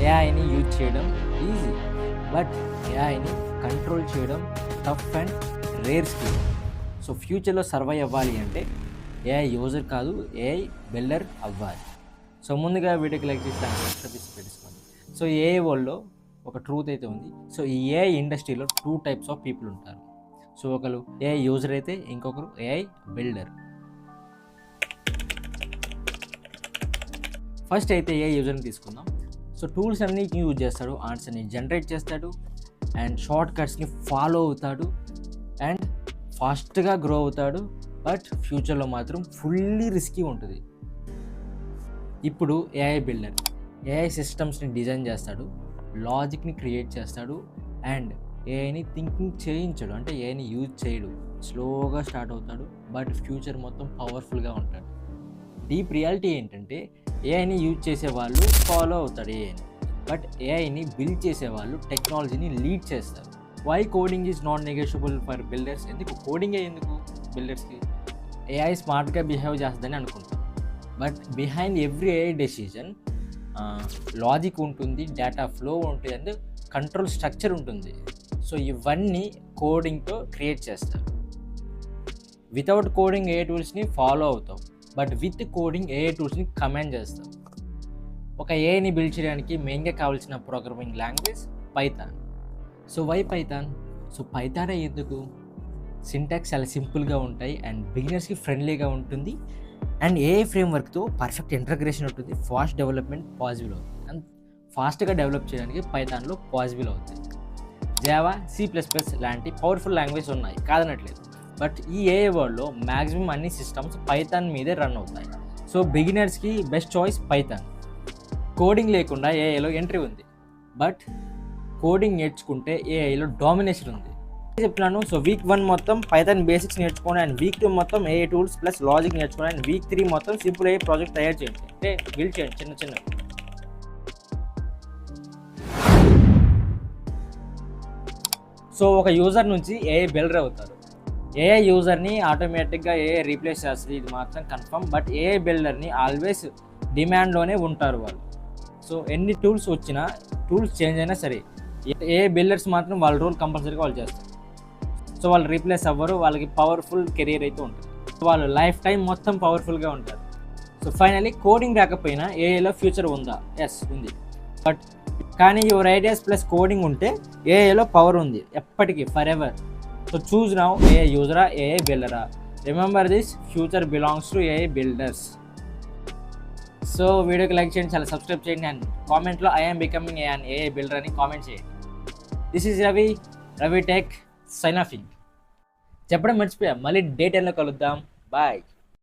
ఏఐని యూజ్ చేయడం easy, but ఏఐని కంట్రోల్ చేయడం tough and rare skill. So ఫ్యూచర్లో సర్వైవ్ అవ్వాలి అంటే ఏఐ యూజర్ కాదు, ఏఐ బిల్డర్ అవ్వాలి. సో ముందుగా వీడియోకి లైక్ చేసి సబ్స్క్రైబ్ చేసుకోండి. సో ఏఐ వరల్డ్లో ఒక ట్రూత్ అయితే ఉంది. సో ఈ ఏఐ ఇండస్ట్రీలో 2 టైప్స్ ఆఫ్ పీపుల్ ఉంటారు. సో ఒకరు ఏఐ యూజర్ అయితే ఇంకొకరు ఏఐ బిల్డర్. ఫస్ట్ అయితే ఏఐ యూజర్ని తీసుకుందాం. సో టూల్స్ అన్నీ యూజ్ చేస్తాడు, ఆన్సర్ని జనరేట్ చేస్తాడు అండ్ షార్ట్ కట్స్ని ఫాలో అవుతాడు అండ్ ఫాస్ట్గా గ్రో అవుతాడు. బట్ ఫ్యూచర్లో మాత్రం ఫుల్లీ రిస్కీ ఉంటుంది. ఇప్పుడు ఏఐ బిల్డర్ ఏఐ సిస్టమ్స్ని డిజైన్ చేస్తాడు, లాజిక్ని క్రియేట్ చేస్తాడు అండ్ ఏఐని థింకింగ్ చేయించడు, అంటే ఏఐని యూజ్ చేయడు. స్లోగా స్టార్ట్ అవుతాడు బట్ ఫ్యూచర్ మొత్తం పవర్ఫుల్గా ఉంటాడు. డీప్ రియాలిటీ ఏంటంటే ఏఐని యూజ్ చేసేవాళ్ళు ఫాలో అవుతాడు ఏఐని, బట్ ఏఐని బిల్డ్ చేసేవాళ్ళు టెక్నాలజీని లీడ్ చేస్తారు. Why coding is not negotiable for builders? ఎందుకు కోడింగే ఎందుకు బిల్డర్స్కి? ఏఐ స్మార్ట్గా బిహేవ్ చేస్తుందని అనుకుంటాం, but behind every AI decision logic ఉంటుంది, డేటా ఫ్లో ఉంటుంది అండ్ కంట్రోల్ స్ట్రక్చర్ ఉంటుంది. సో ఇవన్నీ కోడింగ్తో క్రియేట్ చేస్తారు. వితౌట్ కోడింగ్ ఏఐ టూల్స్ని ఫాలో అవుతాం, బట్ విత్ కోడింగ్ ఏఐ టూల్స్ని కమాండ్ చేస్తాం. ఒక ఏఐని బిల్డ్ చేయడానికి మెయిన్గా కావాల్సిన programming language Python. So why Python? So పైథానే ఎందుకు? సింటాక్స్ చాలా సింపుల్గా ఉంటాయి అండ్ బిగినర్స్కి ఫ్రెండ్లీగా ఉంటుంది అండ్ ఏఐ ఫ్రేమ్వర్క్తో పర్ఫెక్ట్ ఇంటగ్రేషన్ ఉంటుంది, ఫాస్ట్ డెవలప్మెంట్ పాసిబుల్ అవుతుంది అండ్ ఫాస్ట్గా డెవలప్ చేయడానికి పైథాన్లో పాసిబుల్ అవుతుంది. జావా, C++ లాంటి పవర్ఫుల్ లాంగ్వేజ్ ఉన్నాయి, కాదనట్లేదు. బట్ ఈ ఏఐ వరల్డ్లో మ్యాక్సిమం అన్ని సిస్టమ్స్ పైథాన్ మీదే రన్ అవుతాయి. సో బిగినర్స్కి బెస్ట్ చాయిస్ పైథాన్. కోడింగ్ లేకుండా ఏఐలో ఎంట్రీ ఉంది, బట్ కోడింగ్ నేర్చుకుంటే ఏఐలో డామినేషన్ ఉంది చెప్తున్నాను. సో వీక్ 1 మొత్తం పైథాన్ బేసిక్స్ నేర్చుకోండి అండ్ వీక్ 2 మొత్తం ఏఐ టూల్స్ ప్లస్ లాజిక్ నేర్చుకోండి అండ్ వీక్ 3 మొత్తం సింపుల్ ఏఐ ప్రాజెక్ట్ తయారు చేయండి, అంటే బిల్డ్ చేయండి చిన్న చిన్న. సో ఒక యూజర్ నుంచి ఏఐ బిల్డర్ అవుతారు. ఏఐ యూజర్ని ఆటోమేటిక్గా ఏఐ రీప్లేస్ చేస్తుంది, ఇది మాత్రం కన్ఫర్మ్. బట్ ఏఐ బిల్డర్ని ఆల్వేస్ డిమాండ్లోనే ఉంటారు వాళ్ళు. సో ఎన్ని టూల్స్ వచ్చినా, టూల్స్ చేంజ్ అయినా సరే, ఏఐ బిల్డర్స్ మాత్రం వాళ్ళ రోల్ కంపల్సరీగా వాళ్ళు చేస్తారు. సో వాళ్ళు రీప్లేస్ అవ్వరు, వాళ్ళకి పవర్ఫుల్ కెరీర్ అయితే ఉంటుంది, వాళ్ళు లైఫ్ టైం మొత్తం పవర్ఫుల్గా ఉంటారు. సో ఫైనలీ కోడింగ్ రాకపోయినా ఏఐలో ఫ్యూచర్ ఉందా? ఎస్ ఉంది. బట్ కానీ యువర్ ఐడియాస్ ప్లస్ కోడింగ్ ఉంటే ఏఐలో పవర్ ఉంది ఎప్పటికీ, for ever. So choose now, AI యూజరా, ఏఐ బిల్డరా? Remember this, future belongs to AI builders. So వీడియోకి లైక్ చేయండి, చాలా సబ్స్క్రైబ్ చేయండి అండ్ కామెంట్లో ఐఎమ్ బికమింగ్ ఏఐ బిల్డర్ అని కామెంట్ చేయండి. This is Ravi tech sign offing. చెప్పడం మర్చిపోయా, మళ్ళీ డే 10లో కలుద్దాం. బాయ్.